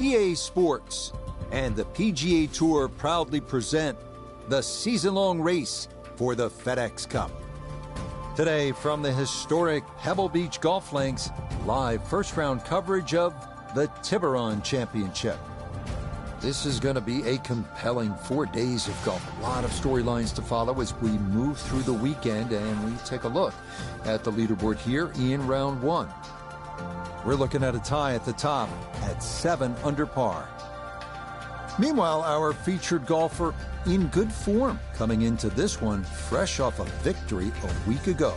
EA Sports and the PGA Tour proudly present the season-long race for the FedEx Cup. Today, from the historic Pebble Beach golf links, live first-round coverage of the Tiburon Championship. This is going to be a compelling 4 days of golf. A lot of storylines to follow as we move through the weekend, and we take a look at the leaderboard here in round one. We're looking at a tie at the top at 7 under par. Meanwhile, our featured golfer in good form coming into this one fresh off a victory a week ago.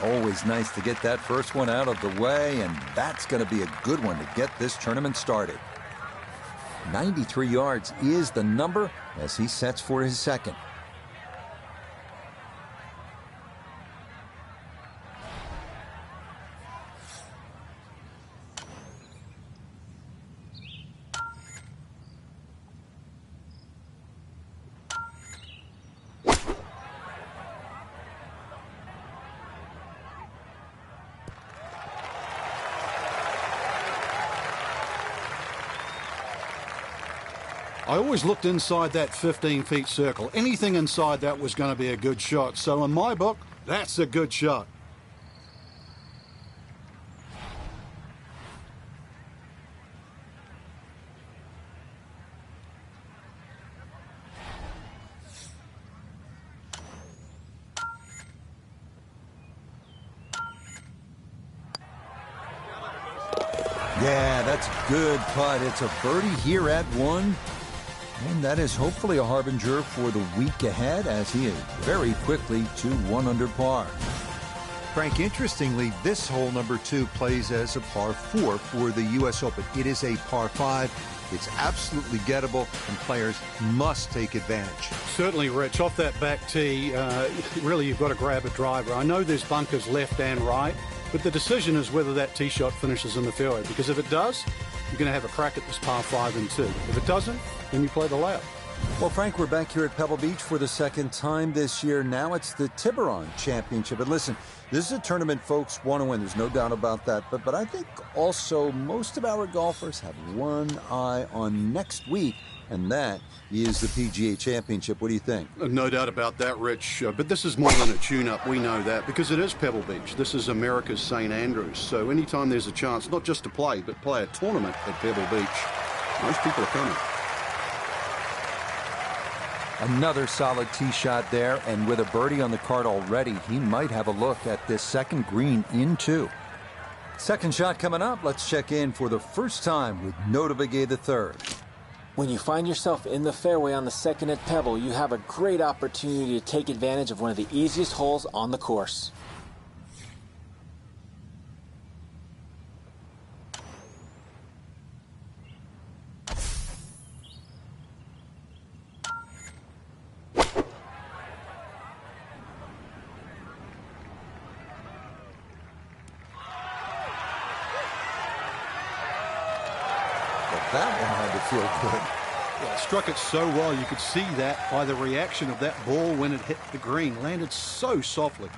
Always nice to get that first one out of the way, and that's going to be a good one to get this tournament started. 93 yards is the number as he sets for his second. I always looked inside that 15-feet circle. Anything inside that was going to be a good shot. So in my book, that's a good shot. Yeah, that's a good putt. It's a birdie here at one. And that is hopefully a harbinger for the week ahead as he is very quickly to 1 under par. Frank, interestingly, this hole number 2 plays as a par 4 for the U.S. Open. It is a par 5. It's absolutely gettable, and players must take advantage. Certainly, Rich. Off that back tee, really you've got to grab a driver. I know there's bunkers left and right, but the decision is whether that tee shot finishes in the fairway, because if it does, you're going to have a crack at this par 5 and 2. If it doesn't, then you play the layup. Well, Frank, we're back here at Pebble Beach for the second time this year. Now it's the Tiburon Championship. And listen, this is a tournament folks want to win. There's no doubt about that. But I think also most of our golfers have one eye on next week, and that is the PGA Championship. What do you think? No doubt about that, Rich. But this is more than a tune-up. We know that because it is Pebble Beach. This is America's St. Andrews. So anytime there's a chance, not just to play, but play a tournament at Pebble Beach, most people are coming. Another solid tee shot there, and with a birdie on the card already, he might have a look at this second green in 2. Second shot coming up. Let's check in for the first time with Notah Begay III. When you find yourself in the fairway on the second at Pebble, you have a great opportunity to take advantage of one of the easiest holes on the course. That one had to feel good. Yeah, struck it so well. You could see that by the reaction of that ball when it hit the green. Landed so softly.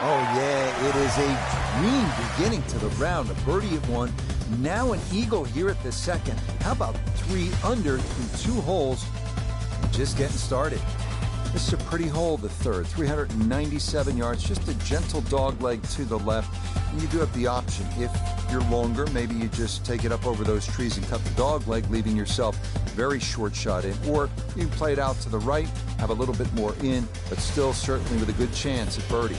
Oh, yeah, it is a dream beginning to the round. A birdie at 1, now an eagle here at the second. How about 3 under through 2 holes? Just getting started. This is a pretty hole, the third. 397 yards, just a gentle dog leg to the left. you do have the option. If you're longer, maybe you just take it up over those trees and cut the dog leg, leaving yourself very short shot in. Or you can play it out to the right, have a little bit more in, but still certainly with a good chance at birdie.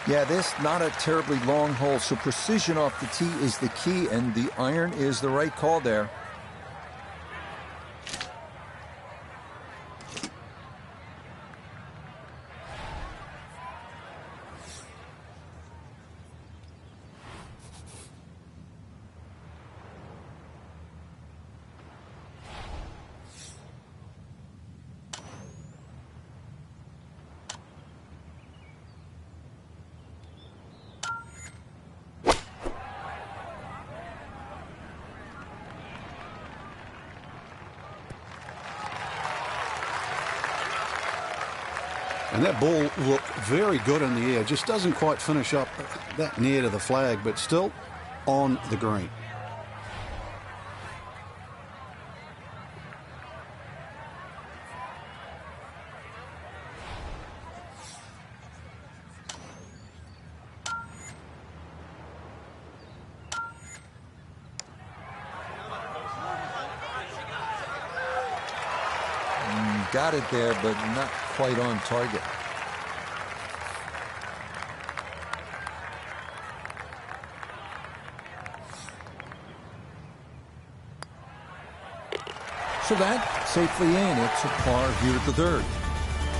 Yeah, this not a terribly long hole, so precision off the tee is the key, and the iron is the right call there. And that ball looked very good in the air. Just doesn't quite finish up that near to the flag, but still on the green. Got it there, but not quite on target. So that safely in. It's a par here at the third.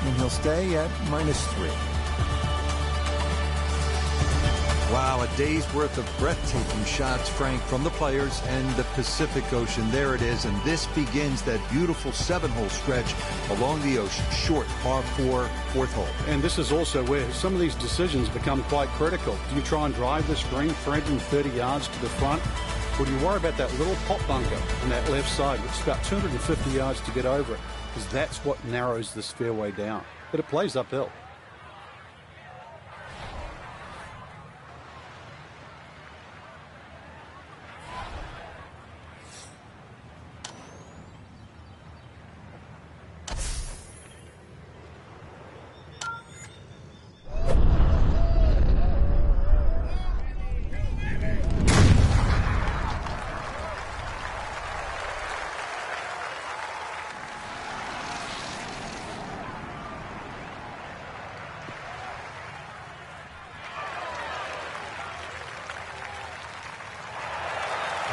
And he'll stay at -3. Wow, a day's worth of breathtaking shots, Frank, from the players and the Pacific Ocean. There it is, and this begins that beautiful 7-hole stretch along the ocean. Short, par 4, fourth hole. And this is also where some of these decisions become quite critical. Do you try and drive this green 330 yards to the front, or do you worry about that little pot bunker on that left side, which is about 250 yards to get over it? Because that's what narrows this fairway down. But it plays uphill.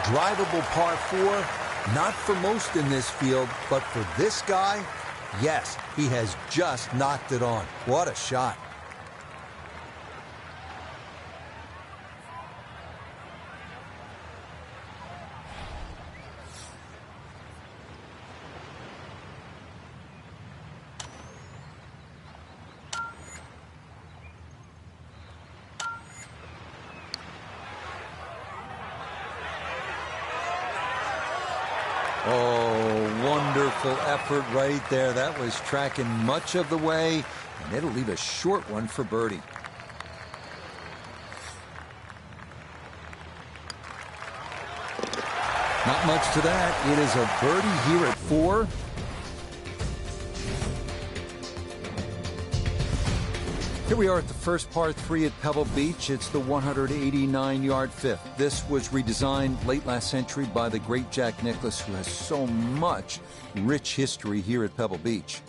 Drivable par 4, not for most in this field, but for this guy, yes, he has just knocked it on. What a shot. Oh, wonderful effort right there. That was tracking much of the way, and it'll leave a short one for birdie. Not much to that. It is a birdie here at 4. Here we are at the first par 3 at Pebble Beach. It's the 189-yard fifth. This was redesigned late last century by the great Jack Nicklaus, who has so much rich history here at Pebble Beach.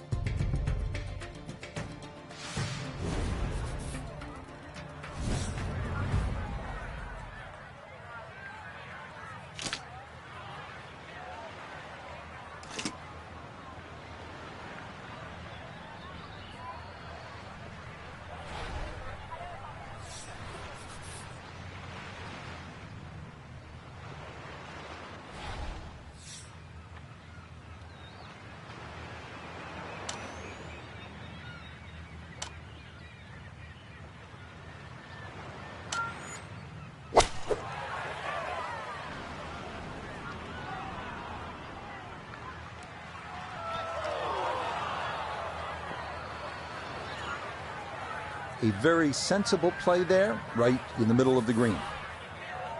A very sensible play there, right in the middle of the green.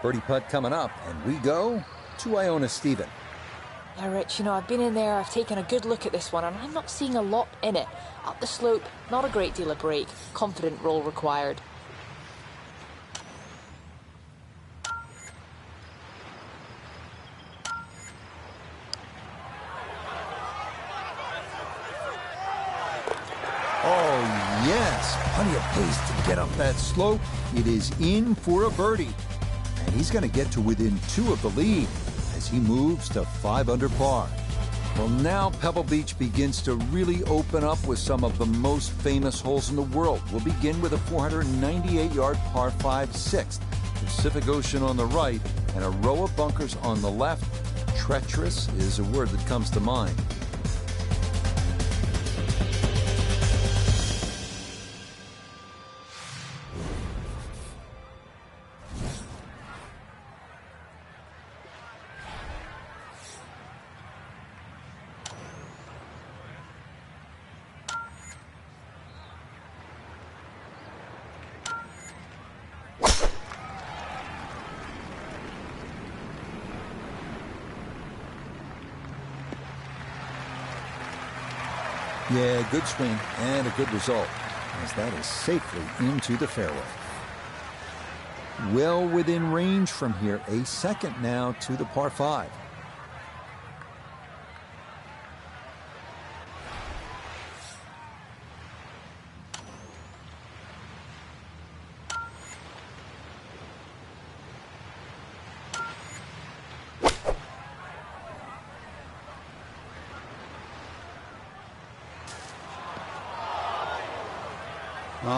Birdie putt coming up, and we go to Iona Stephen. Yeah, Rich, I've been in there, I've taken a good look at this one, and I'm not seeing a lot in it. Up the slope, not a great deal of break. Confident roll required. Oh, yes, plenty of pace to get up that slope. It is in for a birdie. And he's going to get to within 2 of the lead as he moves to 5 under par. Well, now Pebble Beach begins to really open up with some of the most famous holes in the world. We'll begin with a 498-yard par 5 sixth. Pacific Ocean on the right and a row of bunkers on the left. Treacherous is a word that comes to mind. Yeah, good swing and a good result, as that is safely into the fairway. Well within range from here. A second now to the par 5.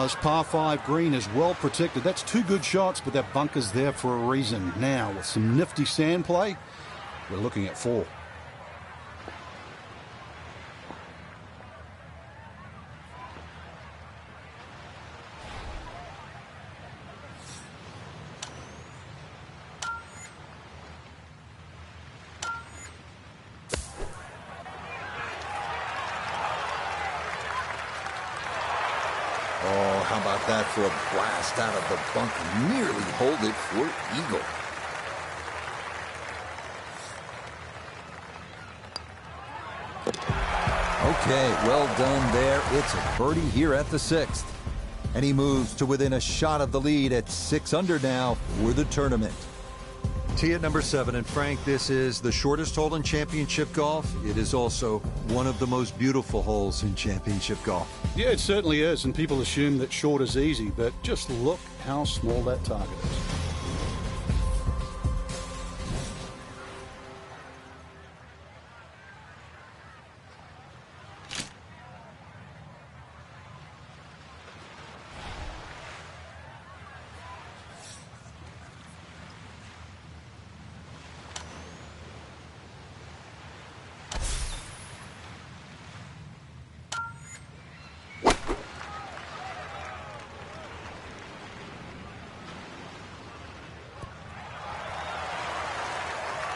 This par 5 green is well protected. That's 2 good shots, but that bunker's there for a reason. Now, with some nifty sand play, we're looking at 4. Oh, how about that for a blast out of the bunker? Nearly hold it for eagle. Okay, well done there. It's a birdie here at the 6th. And he moves to within a shot of the lead at 6 under now for the tournament. Tee at number 7, and Frank, this is the shortest hole in championship golf. It is also one of the most beautiful holes in championship golf. Yeah, it certainly is, and people assume that short is easy, but just look how small that target is.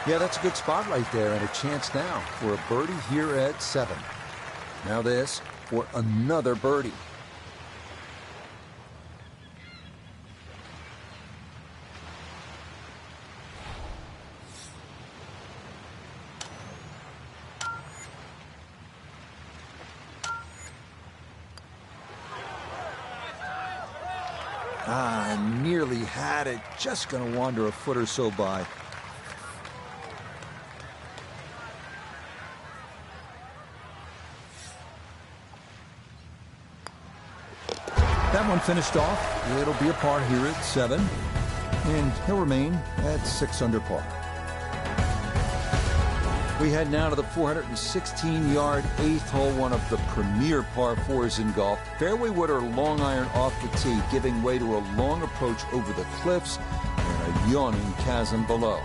Yeah, that's a good spot right there, and a chance now for a birdie here at 7. Now this for another birdie. Nearly had it, just going to wander a foot or so by. That one finished off. It'll be a par here at 7, and he'll remain at 6 under par. We head now to the 416-yard 8th hole, one of the premier par 4s in golf. Fairway wood or long iron off the tee, giving way to a long approach over the cliffs and a yawning chasm below.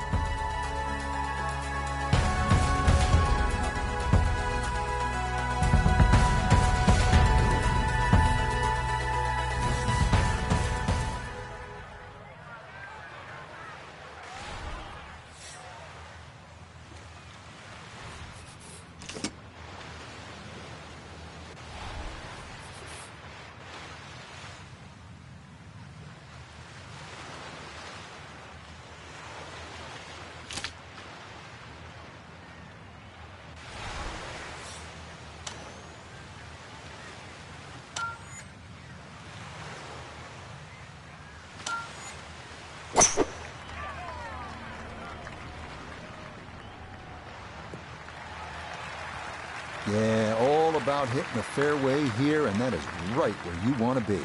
Yeah, all about hitting the fairway here, and that is right where you want to be.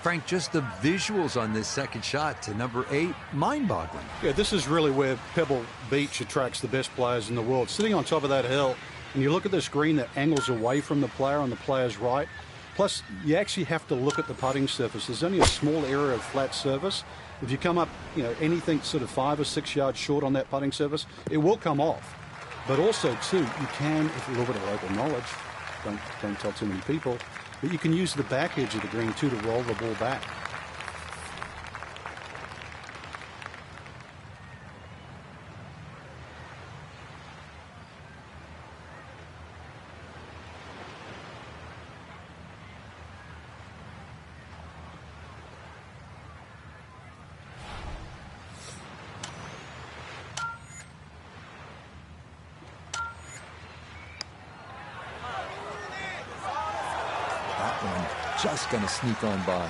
Frank, just the visuals on this second shot to number 8, mind-boggling. Yeah, this is really where Pebble Beach attracts the best players in the world. Sitting on top of that hill, and you look at this green that angles away from the player on the player's right. Plus, you actually have to look at the putting surface. There's only a small area of flat surface. If you come up, anything sort of 5 or 6 yards short on that putting surface, it will come off. But also, too, you can, with a little bit of local knowledge, don't tell too many people, but you can use the back edge of the green, too, to roll the ball back. Just going to sneak on by.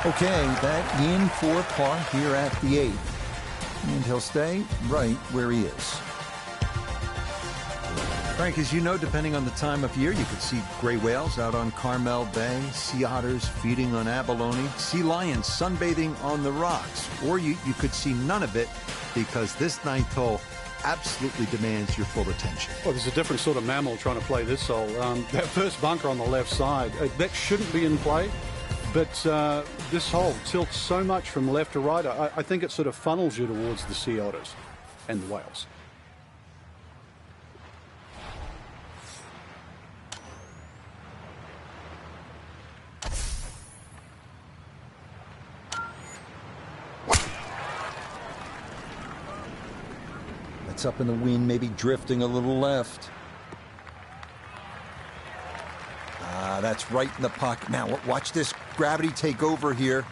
Okay, that in for par here at the 8th. And he'll stay right where he is. Frank, as you know, depending on the time of year, you could see gray whales out on Carmel Bay, sea otters feeding on abalone, sea lions sunbathing on the rocks, or you could see none of it because this 9th hole absolutely demands your full attention. Well, there's a different sort of mammal trying to play this hole. That first bunker on the left side, that shouldn't be in play, but this hole tilts so much from left to right, I think it sort of funnels you towards the sea otters and the whales. Up in the wind, maybe drifting a little left. That's right in the pocket. Now, watch this gravity take over here.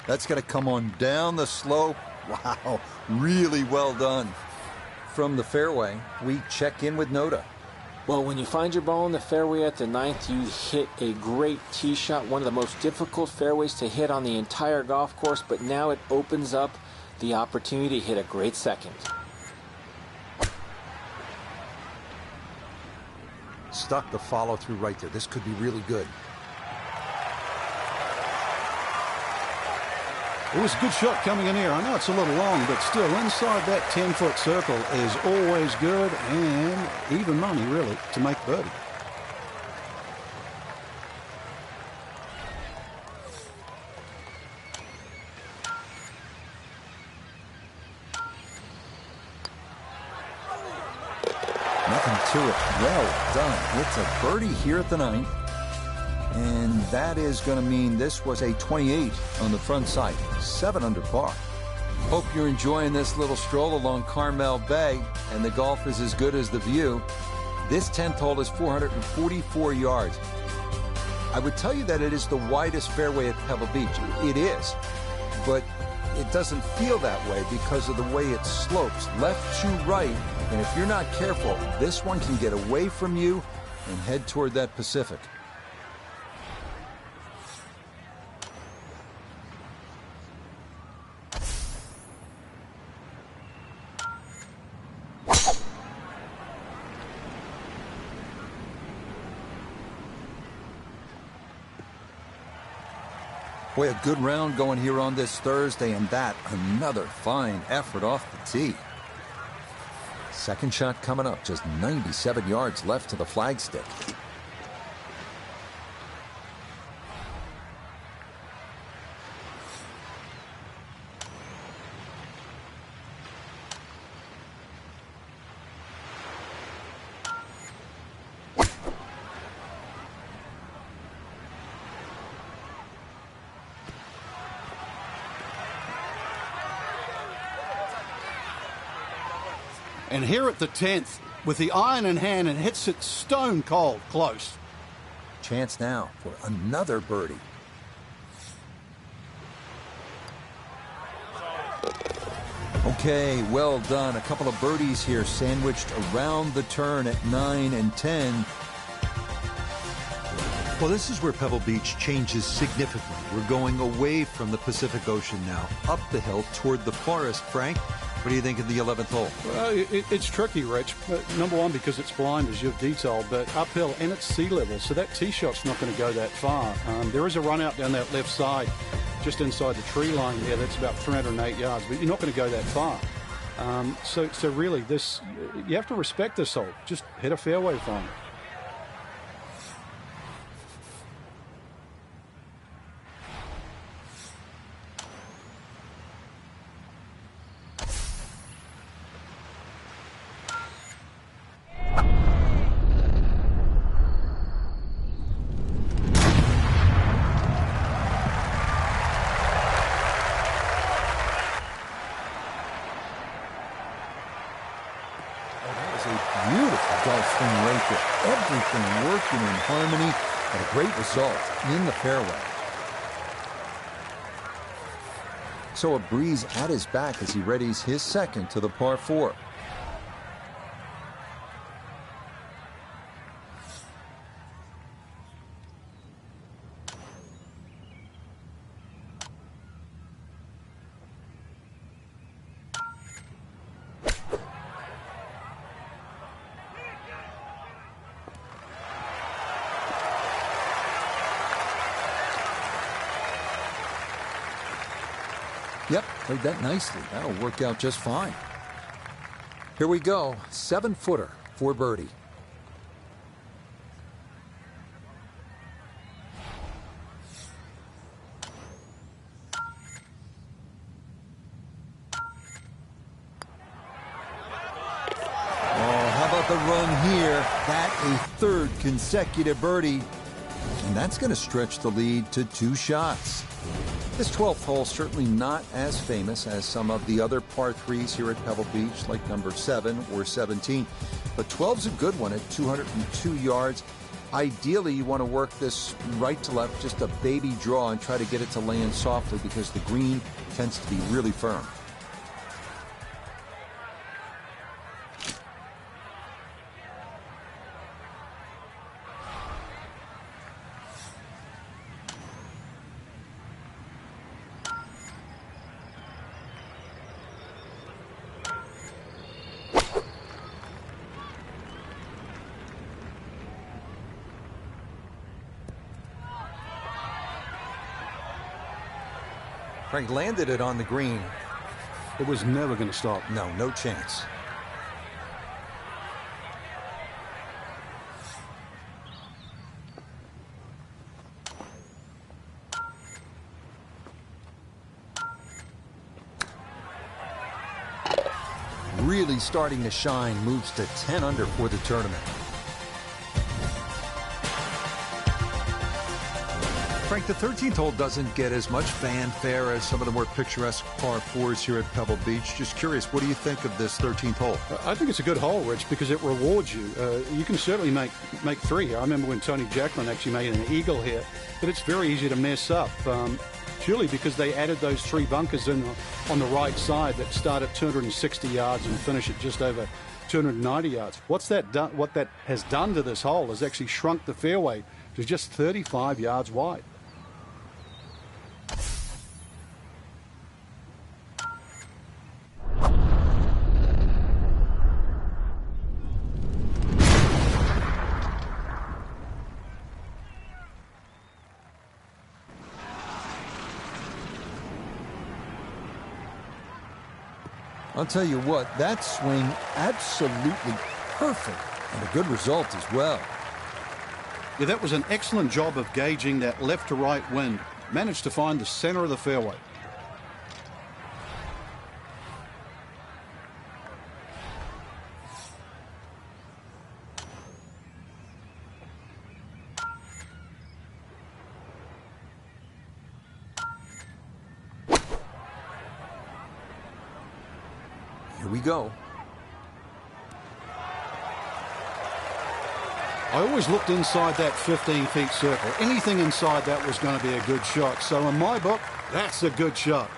That's going to come on down the slope. Wow, really well done. From the fairway, we check in with Noda. Well, when you find your ball in the fairway at the 9th, you hit a great tee shot, one of the most difficult fairways to hit on the entire golf course, but now it opens up the opportunity to hit a great second. Stuck the follow through right there. This could be really good. It was a good shot coming in here. I know it's a little long, but still inside that 10-foot circle is always good and even money, really, to make birdie. To it. Well done. It's a birdie here at the 9th. And that is going to mean this was a 28 on the front side. 7 under par. Hope you're enjoying this little stroll along Carmel Bay, and the golf is as good as the view. This 10th hole is 444 yards. I would tell you that it is the widest fairway at Pebble Beach. It is. But it doesn't feel that way because of the way it slopes left to right. And if you're not careful, this one can get away from you and head toward that Pacific. Boy, a good round going here on this Thursday, and that another fine effort off the tee. Second shot coming up, just 97 yards left to the flagstick. And here at the 10th, with the iron in hand, and hits it stone cold close. Chance now for another birdie. Okay, well done. A couple of birdies here sandwiched around the turn at 9 and 10. Well, this is where Pebble Beach changes significantly. We're going away from the Pacific Ocean now, up the hill toward the forest. Frank, what do you think of the 11th hole? Well, it's tricky, Rich. Number one, because it's blind, as you've detailed, but uphill and it's sea level, so that tee shot's not going to go that far. There is a run out down that left side, just inside the tree line there. That's about 308 yards, but you're not going to go that far. So really, you have to respect this hole. Just hit a fairway fine. Golf swing right there. Everything working in harmony and a great result in the fairway. So a breeze at his back as he readies his second to the par 4. Yep, played that nicely. That'll work out just fine. Here we go. 7-footer for birdie. Oh, how about the run here? That a third consecutive birdie. And that's going to stretch the lead to 2 shots. This 12th hole certainly not as famous as some of the other par 3s here at Pebble Beach, like number 7 or 17. But 12's a good one at 202 yards. Ideally, you want to work this right to left, just a baby draw, and try to get it to land softly because the green tends to be really firm. Frank landed it on the green. It was never going to stop. No chance. Really starting to shine, moves to 10 under for the tournament. Frank, the 13th hole doesn't get as much fanfare as some of the more picturesque par 4s here at Pebble Beach. Just curious, what do you think of this 13th hole? I think it's a good hole, Rich, because it rewards you. You can certainly make 3 here. I remember when Tony Jacklin actually made an eagle here, but it's very easy to mess up. Purely because they added those 3 bunkers in on the right side that start at 260 yards and finish at just over 290 yards. What that has done to this hole is actually shrunk the fairway to just 35 yards wide. I'll tell you what, that swing absolutely perfect and a good result as well. Yeah, that was an excellent job of gauging that left to right wind. Managed to find the center of the fairway. Here we go. I always looked inside that 15 feet circle. Anything inside that was going to be a good shot. So in my book, that's a good shot.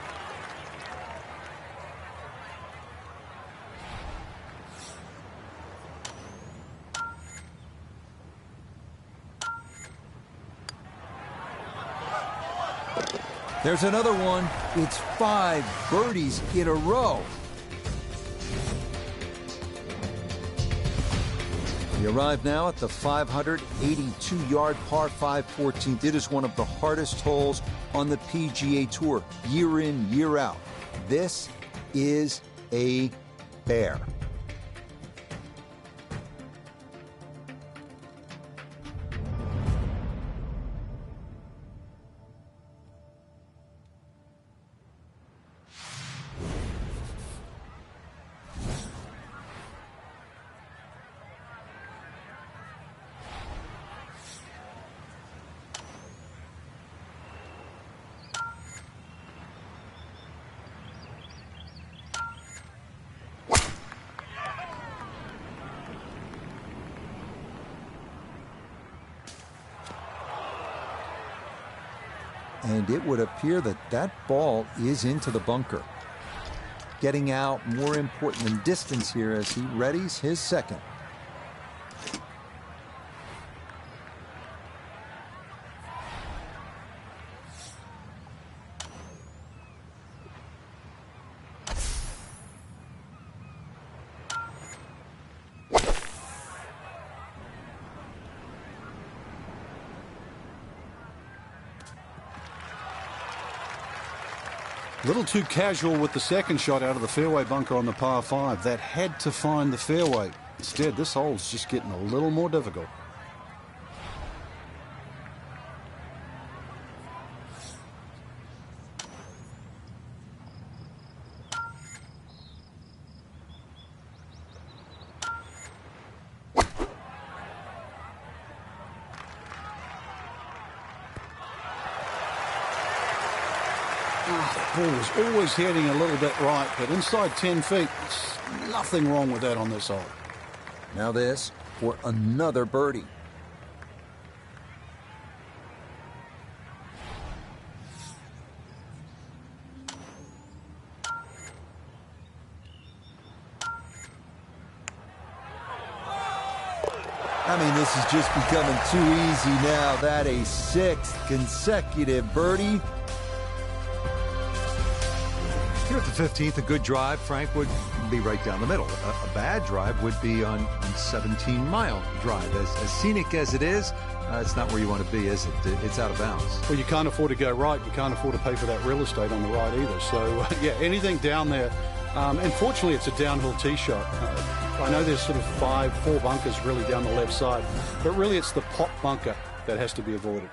There's another one. It's 5 birdies in a row. We arrive now at the 582-yard par 5 14th. It is one of the hardest holes on the PGA Tour, year in, year out. This is a bear. And it would appear that that ball is into the bunker. Getting out more important than distance here as he readies his second. A little too casual with the second shot out of the fairway bunker on the par 5. That had to find the fairway. Instead, this hole's just getting a little more difficult. The ball was always heading a little bit right, but inside 10 feet, there's nothing wrong with that on this hole. Now this for another birdie. I mean, this is just becoming too easy now. That a 6th consecutive birdie. Here at the 15th, a good drive, Frank, would be right down the middle. A bad drive would be on 17-mile drive. As scenic as it is, it's not where you want to be, is it? It's out of bounds. Well, you can't afford to go right. You can't afford to pay for that real estate on the right either. So, yeah, anything down there. Unfortunately, it's a downhill tee shot. I know there's sort of 4 bunkers really down the left side, but really it's the pop bunker that has to be avoided.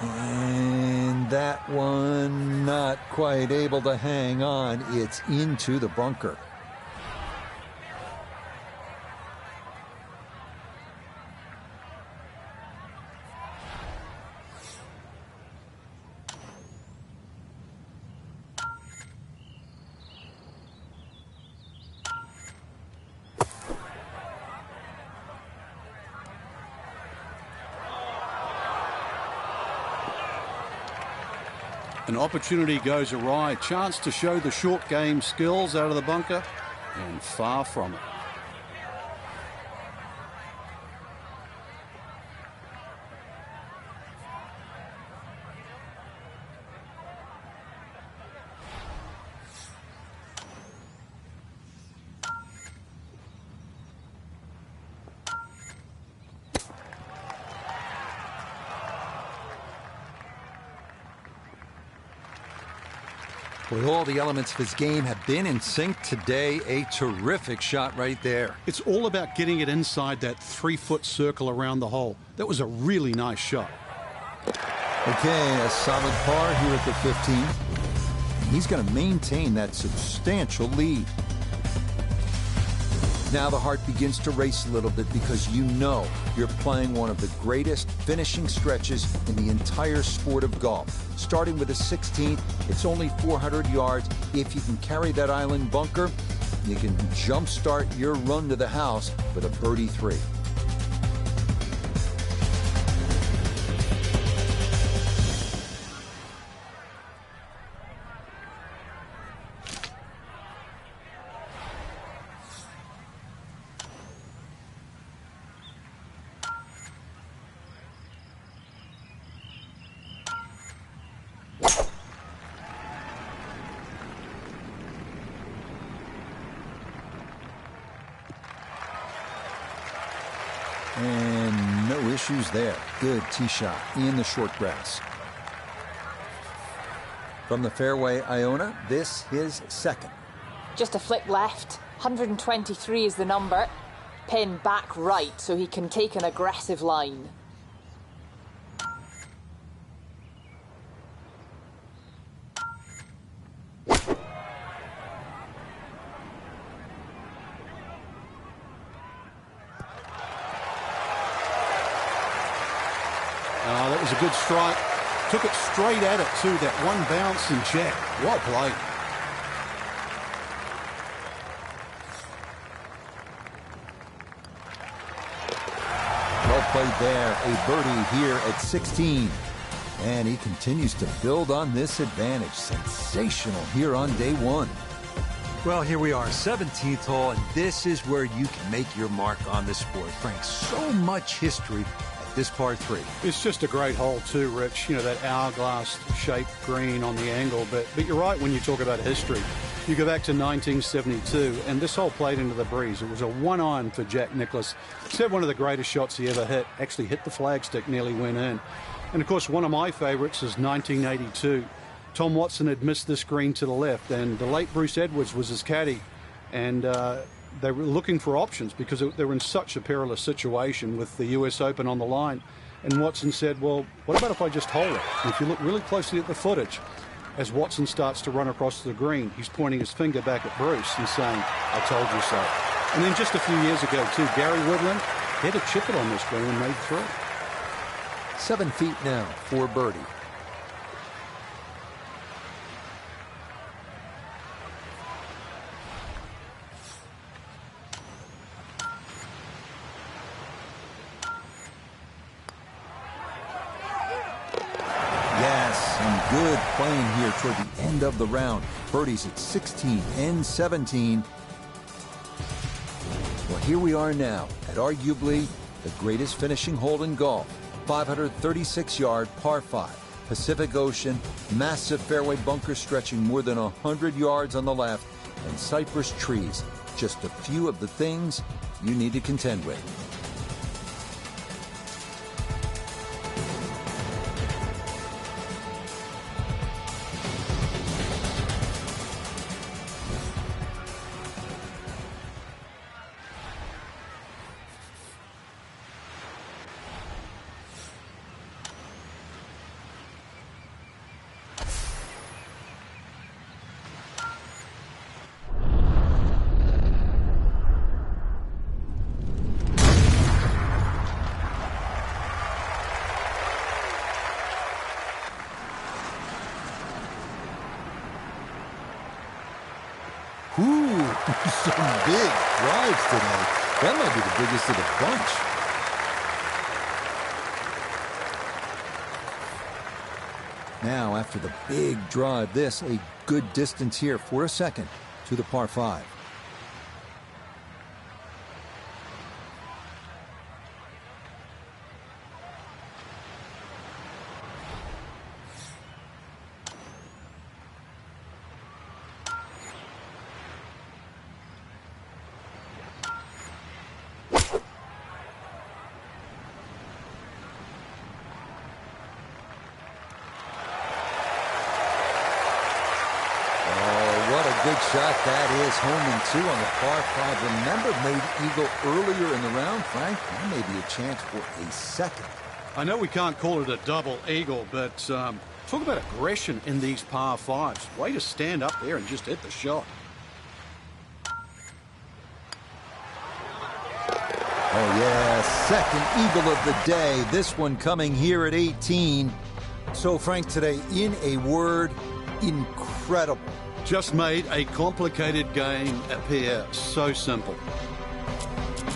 And that one not quite able to hang on. It's into the bunker. An opportunity goes awry. Chance to show the short game skills out of the bunker, and far from it. With all the elements of his game have been in sync today, a terrific shot right there. It's all about getting it inside that 3-foot circle around the hole. That was a really nice shot. Okay, a solid par here at the 15th. He's going to maintain that substantial lead. Now the heart begins to race a little bit because you know you're playing one of the greatest finishing stretches in the entire sport of golf. Starting with a 16th, it's only 400 yards. If you can carry that island bunker, you can jumpstart your run to the house with a birdie 3. And no issues there. Good tee shot in the short grass. From the fairway, Iona, this is second. Just a flip left. 123 is the number. Pin back right so he can take an aggressive line. That was a good strike. Took it straight at it, too. That one bounce and jack. Well played. Well played there. A birdie here at 16. And he continues to build on this advantage. Sensational here on day one. Well, here we are, 17th hole, and this is where you can make your mark on the sport. Frank, so much history at this par 3. It's just a great hole too, Rich. You know, that hourglass-shaped green on the angle. But you're right when you talk about history. You go back to 1972, and this hole played into the breeze. It was a one-iron for Jack Nicklaus. Said one of the greatest shots he ever hit. Actually hit the flagstick, nearly went in. And, of course, one of my favorites is 1982. Tom Watson had missed this green to the left, and the late Bruce Edwards was his caddy. And they were looking for options because they were in such a perilous situation with the US Open on the line. And Watson said, well, what about if I just hold it? And if you look really closely at the footage, as Watson starts to run across the green, he's pointing his finger back at Bruce and saying, I told you so. And then just a few years ago, too, Gary Woodland hit a chip it on this green and made 3. 7 feet now for birdie. Good playing here toward the end of the round. Birdies at 16 and 17. Well, here we are now at arguably the greatest finishing hole in golf. 536-yard par 5. Pacific Ocean, massive fairway bunker stretching more than 100 yards on the left, and cypress trees. Just a few of the things you need to contend with. Some big drives today. That might be the biggest of the bunch. Now, after the big drive, this a good distance here for a second to the par 5. Good shot that is, home and 2 on the par 5. Remember, made eagle earlier in the round, Frank. That may be a chance for a second. I know we can't call it a double eagle, but talk about aggression in these par 5s. Way to stand up there and just hit the shot. second eagle of the day. This one coming here at 18. So, Frank, today, in a word, incredible. Just made a complicated game appear so simple.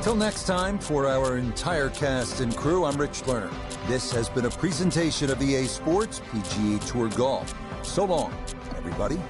Till next time, for our entire cast and crew, I'm Rich Lerner. This has been a presentation of EA Sports PGA Tour Golf. So long, everybody.